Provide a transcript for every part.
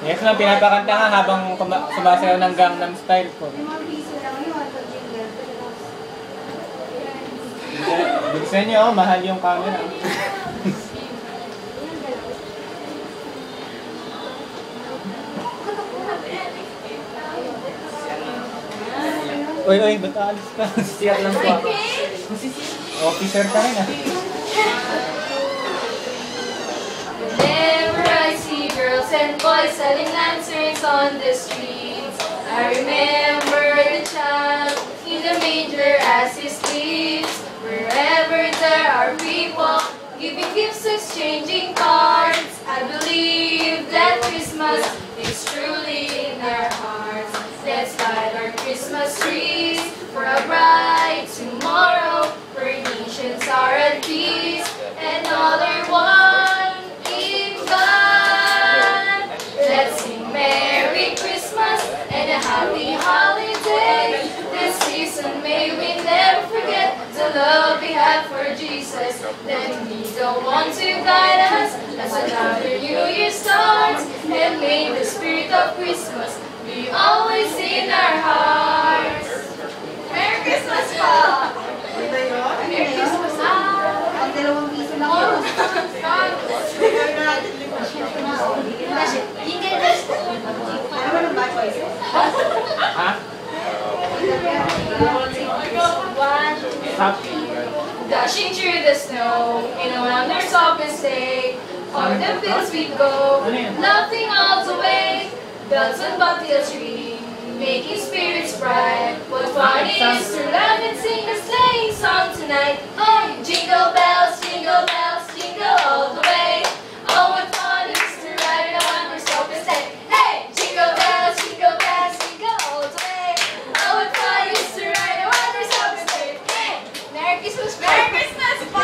Yes ma'am, pinapakanta nga habang sumasayaw ng Gangnam Style po. Bilisan niyo, oh, mahal yung camera. Oy, ba't alis ka? Siyak lang po ako. Officer ka rin ah. Whenever I see girls and boys selling lanterns on the streets, I remember the child in the manger as he sleeps. Wherever there are people giving gifts, exchanging cards, I believe that Christmas is truly in our hearts. Let's light our Christmas trees for a bright tomorrow, where nations are at peace and all are one in God. Let's sing Merry Christmas and a Happy Holiday. This season may we never forget the love we have for Jesus. Then He the one to guide us as another New Year starts, and may the spirit of Christmas be always in our hearts. Merry Christmas po! Merry Christmas! Ang dalawang piso lang yun. Ano ba ng bad boys? Ha? Happy. Dashing through the snow in a wondrous open sleigh, on the fields we go, laughing all the way. Bells and bobtails ring, making spirits bright. What fun it is to laugh and sing a sleighing song tonight. Oh, jingle bells, jingle all the way. Oh, what fun it is to ride in a wondrous open sleigh. Hey, jingle bells, jingle all the way. Oh, what fun it is to ride in a wondrous open sleigh. Hey, Merry Christmas, Merry Christmas po!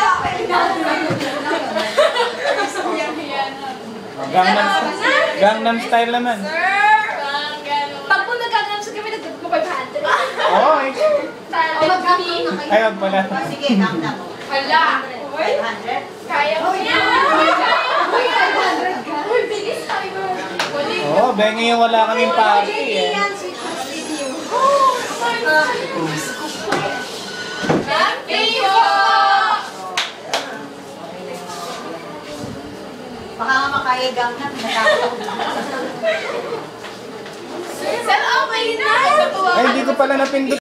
Gangnam Style naman. Pag po nagkaganap sa kami, nagdagdag ko 500. Oo, eh. Ay, wag pala. Sige, damdam mo. Hala! 500? Kaya ko yan! Kaya ko yan! 500 ka? Uy, bilis sabi mo. Oo, bengi yung wala kaming party eh. Thank you! Baka nga makayagang na, pinagkakatakot. Sir, okay na! Ay, hindi ko pala napindot.